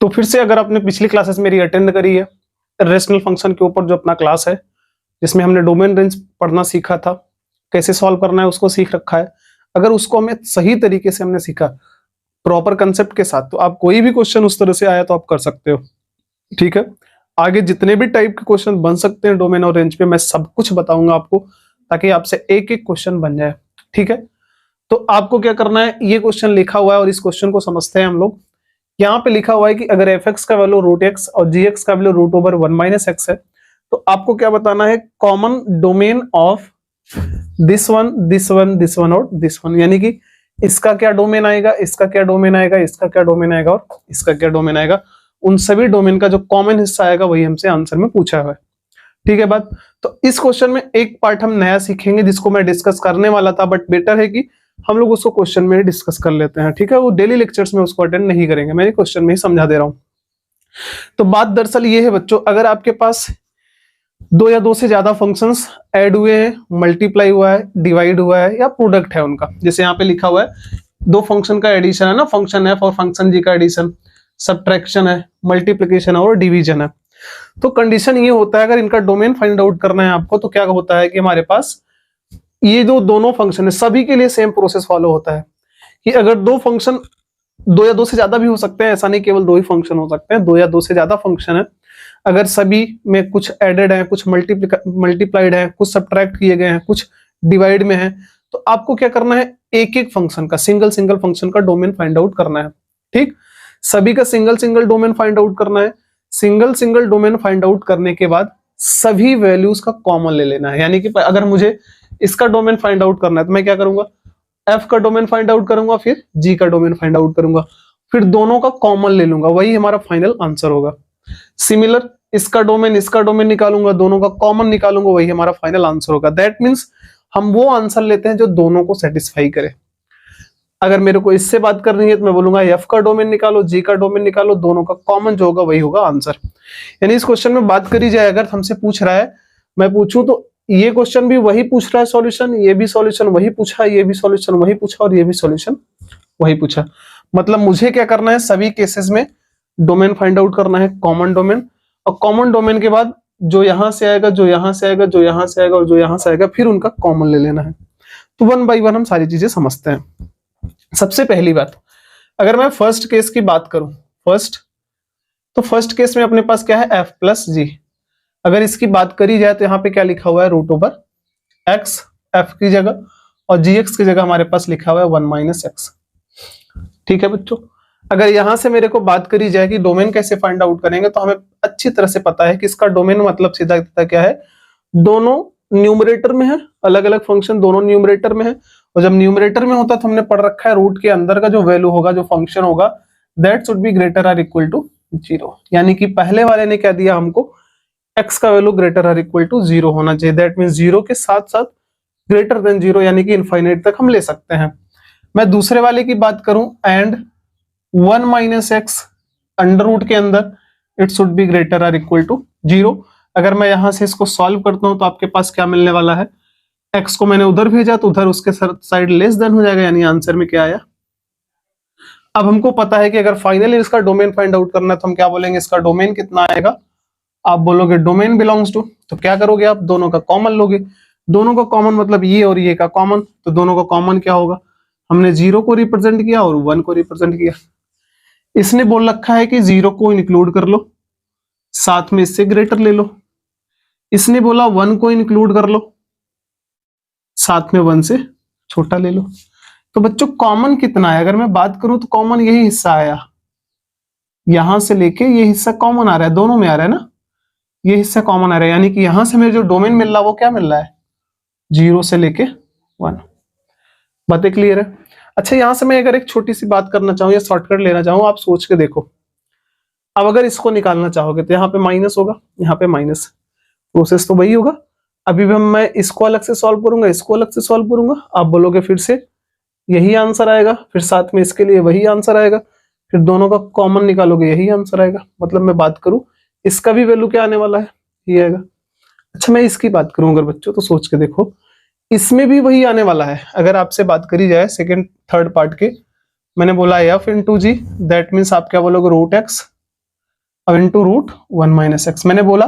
तो फिर से अगर आपने पिछली क्लासेस मेरी अटेंड करी है, रेशनल फंक्शन के ऊपर जो अपना क्लास है जिसमें हमने डोमेन रेंज पढ़ना सीखा था, कैसे सॉल्व करना है उसको सीख रखा है। अगर उसको हमें सही तरीके से हमने सीखा प्रॉपर कंसेप्ट के साथ, तो आप कोई भी क्वेश्चन उस तरह से आया तो आप कर सकते हो। ठीक है, आगे जितने भी टाइप के क्वेश्चन बन सकते हैं डोमेन और रेंज पे मैं सब कुछ बताऊंगा आपको, ताकि आपसे एक एक क्वेश्चन बन जाए। ठीक है, तो आपको क्या करना है, ये क्वेश्चन लिखा हुआ है और इस क्वेश्चन को समझते हैं हम लोग। यहाँ पे लिखा हुआ है कि अगर f(x) का वैल्यू √x और gx का वैल्यू √1 - x है, तो आपको क्या बताना है, common domain of this one, this one, this one और दिस वन। यानी कि इसका क्या डोमेन आएगा, इसका क्या डोमेन आएगा, इसका क्या डोमेन आएगा और इसका क्या डोमेन आएगा, उन सभी डोमेन का जो कॉमन हिस्सा आएगा वही हमसे आंसर में पूछा हुआ है। ठीक है बात। तो इस क्वेश्चन में एक पार्ट हम नया सीखेंगे जिसको मैं डिस्कस करने वाला था, बट बेटर है कि हम लोग उसको क्वेश्चन में डिस्कस कर लेते हैं। ठीक है, वो डेली लेक्चर्स में उसको अटेंड नहीं करेंगे, मैं क्वेश्चन में ही समझा दे रहा हूं। तो बात दरअसल ये है बच्चों, अगर आपके पास 2 या 2 से ज्यादा फंक्शंस ऐड हुए हैं, मल्टीप्लाई हुआ है, डिवाइड हुआ है या प्रोडक्ट है उनका, जैसे यहाँ पे लिखा हुआ है 2 फंक्शन का एडिशन है ना, फंक्शन एफ और फंक्शन जी का एडिशन, सब्ट्रैक्शन है, मल्टीप्लिकेशन है और डिवीजन है। तो कंडीशन ये होता है, अगर इनका डोमेन फाइंड आउट करना है आपको, तो क्या होता है कि हमारे पास ये जो दोनों फंक्शन है सभी के लिए सेम प्रोसेस फॉलो होता है कि अगर 2 फंक्शन, 2 या 2 से ज्यादा भी हो सकते हैं, ऐसा नहीं केवल 2 ही फंक्शन हो सकते हैं, 2 या 2 से ज्यादा फंक्शन है, अगर सभी में कुछ एडेड है, कुछ मल्टीप्लाइड है, कुछ सब्ट्रैक्ट किए गए हैं, कुछ डिवाइड में है, तो आपको क्या करना है, एक एक फंक्शन का, सिंगल फंक्शन का डोमेन फाइंड आउट करना है। ठीक, सभी का सिंगल डोमेन फाइंड आउट करना है। सिंगल डोमेन फाइंड आउट करने के बाद सभी वैल्यूज का कॉमन ले लेना है। यानी कि अगर मुझे इसका डोमेन फाइंड आउट करना है तो मैं क्या करूंगा, f का डोमेन फाइंड आउट करूंगा, फिर g का डोमेन फाइंड आउट करूंगा, फिर दोनों का कॉमन ले लूंगा, वही हमारा फाइनल आंसर होगा। सिमिलर इसका डोमेन निकालूंगा, दोनों का कॉमन निकालूंगा, वही हमारा फाइनल आंसर होगा। दैट मीन्स हम वो आंसर लेते हैं जो दोनों को सेटिस्फाई करे। अगर मेरे को इससे बात करनी है तो मैं बोलूंगा f का डोमेन निकालो, g का डोमेन निकालो, दोनों का कॉमन जो होगा वही होगा आंसर। यानी इस क्वेश्चन में बात करी जाए, अगर हमसे पूछ रहा है, मैं पूछूं तो ये क्वेश्चन भी वही पूछ रहा है सॉल्यूशन, ये भी सॉल्यूशन वही पूछा, ये भी सॉल्यूशन वही पूछा और ये भी सॉल्यूशन वही पूछा। मतलब मुझे क्या करना है, सभी केसेस में डोमेन फाइंड आउट करना है, कॉमन डोमेन, और कॉमन डोमेन के बाद जो यहां से आएगा, जो यहां से आएगा, जो यहां से आएगा और जो यहां से आएगा, फिर उनका कॉमन ले लेना है। तो 1 बाय 1 हम सारी चीजें समझते हैं। सबसे पहली बात, अगर मैं फर्स्ट केस की बात करूं, फर्स्ट केस में अपने पास क्या है, f + g। अगर इसकी बात करी जाए तो यहाँ पे क्या लिखा हुआ है, √x f की जगह, और gx की जगह हमारे पास लिखा हुआ है 1 - x। ठीक है बच्चों, अगर यहां से मेरे को बात करी जाए कि डोमेन कैसे फाइंड आउट करेंगे, तो हमें अच्छी तरह से पता है कि इसका डोमेन मतलब सीधा क्या है, दोनों न्यूमरेटर में है, अलग अलग फंक्शन दोनों न्यूमरेटर में है, और जब न्यूमरेटर में होता है तो हमने पढ़ रखा है रूट के अंदर का जो वैल्यू होगा, जो फंक्शन होगा, that should be greater or equal to 0। यानी कि पहले वाले ने क्या दिया हमको, x का value greater or equal to 0 होना चाहिए। दैट मीन्स 0 के साथ साथ ग्रेटर देन 0, यानी कि इनफाइनाइट तक हम ले सकते हैं। मैं दूसरे वाले की बात करूं, एंड 1 - x अंडर रूट के अंदर it should be greater or equal to 0। अगर मैं यहां से इसको सॉल्व करता हूं तो आपके पास क्या मिलने वाला है, x को मैंने उधर भेजा तो उधर उसके साइड लेस देन हो जाएगा, यानी आंसर में क्या आया। अब हमको पता है कि अगर फाइनली इसका डोमेन फाइंड आउट करना है तो हम क्या बोलेंगे, इसका डोमेन कितना आएगा, आप बोलोगे डोमेन बिलोंग्स टू, तो क्या करोगे आप, दोनों का कॉमन लोगे। दोनों का कॉमन मतलब ये और ये का कॉमन, तो दोनों का कॉमन क्या होगा, हमने 0 को रिप्रेजेंट किया और 1 को रिप्रेजेंट किया। इसने बोल रखा है कि 0 को इंक्लूड कर लो, साथ में इससे ग्रेटर ले लो। इसने बोला 1 को इंक्लूड कर लो, साथ में 1 से छोटा ले लो। तो बच्चों कॉमन कितना है, अगर मैं बात करूं तो कॉमन यही हिस्सा आया, यहां से लेके ये हिस्सा कॉमन आ रहा है, दोनों में आ रहा है ना, ये हिस्सा कॉमन आ रहा है, यानी कि यहां से मेरे जो डोमेन मिल रहा है वो क्या मिल रहा है, 0 से लेके 1। बातें क्लियर है। अच्छा, यहां से मैं अगर एक छोटी सी बात करना चाहूँ या शॉर्टकट लेना चाहूँ, आप सोच के देखो। अब अगर इसको निकालना चाहोगे तो यहाँ पे माइनस होगा, यहाँ पे माइनस, प्रोसेस तो वही होगा। अभी भी मैं इसको अलग से सॉल्व करूंगा, इसको अलग से सॉल्व करूंगा, आप बोलोगे फिर से यही आंसर आएगा, फिर साथ में इसके लिए वही आंसर आएगा, फिर दोनों का कॉमन निकालोगे यही आंसर आएगा। मतलब मैं बात करूं, इसका भी वैल्यू क्या आने वाला है, ये आएगा। अच्छा, मैं इसकी बात करूं अगर बच्चों, तो सोच के देखो, इसमें भी वही आने वाला है। अगर आपसे बात करी जाए सेकेंड थर्ड पार्ट के, मैंने बोला f × g, दैट मीन्स आप क्या बोलोगे, √x into root 1 minus x. मैंने बोला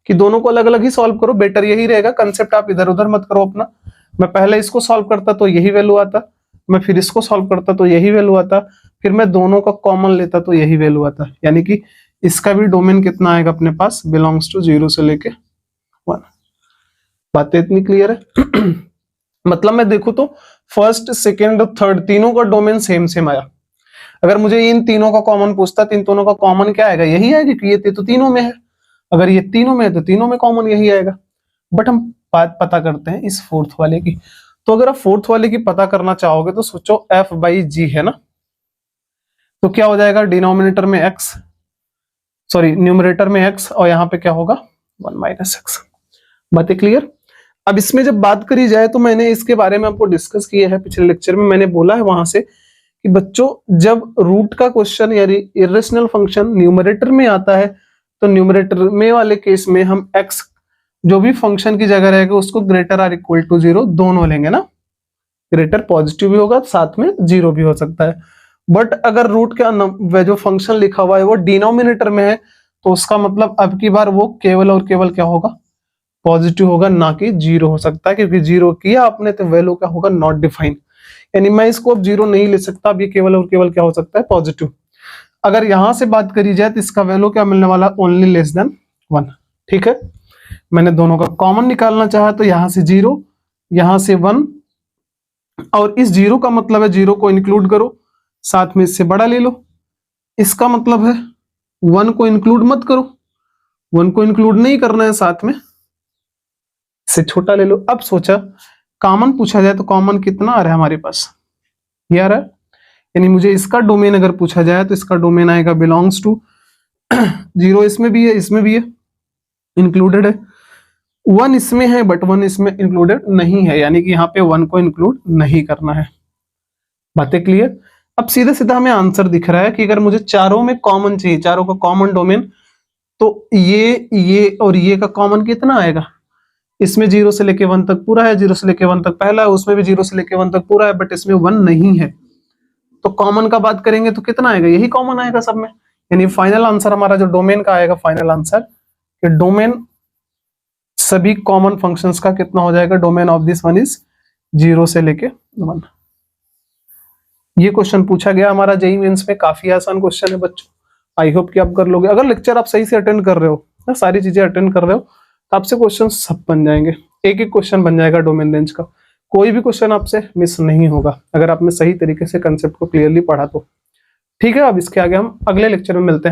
कि दोनों को अलग अलग ही सॉल्व करो, बेटर यही रहेगा, कंसेप्ट आप इधर उधर मत करो अपना। मैं पहले इसको सॉल्व करता तो यही वैल्यू आता, मैं फिर इसको सॉल्व करता तो यही वैल्यू आता, फिर मैं दोनों का कॉमन लेता तो यही वैल्यू आता, यानी कि इसका भी डोमेन कितना आएगा अपने पास, बिलोंग्स टू 0 से लेके 1। बातें इतनी क्लियर है? मतलब मैं देखूं तो फर्स्ट सेकेंड और थर्ड तीनों का डोमेन सेम सेम आया। अगर मुझे इन तीनों का कॉमन पूछता, इन दोनों का कॉमन क्या आएगा, यही आएगा कि ये तो तीनों में है। अगर ये तीनों में है तो तीनों में कॉमन यही आएगा। बट हम बात पता करते हैं इस फोर्थ वाले की। तो अगर आप फोर्थ वाले की पता करना चाहोगे तो सोचो f बाई जी है ना, तो क्या हो जाएगा, डिनोमिनेटर में x, सॉरी न्यूमरेटर में x और यहाँ पे क्या होगा 1 माइनस एक्स। बातें क्लियर? अब इसमें जब बात करी जाए तो मैंने इसके बारे में आपको डिस्कस किया है पिछले लेक्चर में। मैंने बोला है वहां से कि बच्चों जब रूट का क्वेश्चन यानी इरेशनल फंक्शन न्यूमरेटर में आता है तो न्यूमरेटर में वाले केस में हम x जो भी फंक्शन की जगह रहेगा उसको ग्रेटर आर इक्वल टू 0 दोनों लेंगे ना, ग्रेटर पॉजिटिव भी होगा साथ में 0 भी हो सकता है। बट अगर रूट का जो फंक्शन लिखा हुआ है वो डिनोमिनेटर में है तो उसका मतलब अब की बार वो केवल और केवल क्या होगा, पॉजिटिव होगा, ना कि 0 हो सकता है, क्योंकि 0 किया आपने तो वैल्यू क्या होगा, नॉट डिफाइन, यानी मैं इसको अब 0 नहीं ले सकता, अब ये केवल और केवल क्या हो सकता है, पॉजिटिव। अगर यहां से बात करी जाए तो इसका वैल्यू क्या मिलने वाला, ओनली लेस देन 1। ठीक है, मैंने दोनों का कॉमन निकालना चाहा तो यहां से 0, यहां से 1, और इस 0 का मतलब है 0 को इंक्लूड करो, साथ में इससे बड़ा ले लो। इसका मतलब है 1 को इंक्लूड मत करो, 1 को इंक्लूड नहीं करना है, साथ में इससे छोटा ले लो। अब सोचा कॉमन पूछा जाए तो कॉमन कितना आ रहा है हमारे पास, ये आ रहा है, यानी मुझे इसका डोमेन अगर पूछा जाए तो इसका डोमेन आएगा बिलोंग्स टू 0, इसमें भी है, इसमें भी है, इंक्लूडेड है। 1 इसमें है बट 1 इसमें इंक्लूडेड नहीं है, यानी कि यहाँ पे 1 को इंक्लूड नहीं करना है। बातें क्लियर? अब सीधा सीधा हमें आंसर दिख रहा है कि अगर मुझे चारों में कॉमन चाहिए, चारों का कॉमन डोमेन, तो ये और ये का कॉमन कितना आएगा, इसमें 0 से लेके 1 तक पूरा है, 0 से लेके 1 तक पहला है, उसमें भी 0 से लेके 1 तक पूरा है, बट इसमें 1 नहीं है। तो कॉमन का बात करेंगे तो कितना आएगा, यही कॉमन आएगा सब में, यानी फाइनल आंसर हमारा जो डोमेन का आएगा, फाइनल आंसर कि डोमेन सभी कॉमन फंक्शंस का कितना हो जाएगा, domain of this one is 0 से लेके 1। ये क्वेश्चन पूछा गया हमारा जेईई मेंस में, काफी आसान क्वेश्चन है बच्चों, आई होप कि आप कर लोगे। अगर लेक्चर आप सही से अटेंड कर रहे हो, सारी चीजें अटेंड कर रहे हो, तो आपसे क्वेश्चन सब बन जाएंगे, एक एक क्वेश्चन बन जाएगा डोमेन रेंज का, कोई भी क्वेश्चन आपसे मिस नहीं होगा अगर आपने सही तरीके से कंसेप्ट को क्लियरली पढ़ा तो। ठीक है, अब इसके आगे हम अगले लेक्चर में मिलते हैं।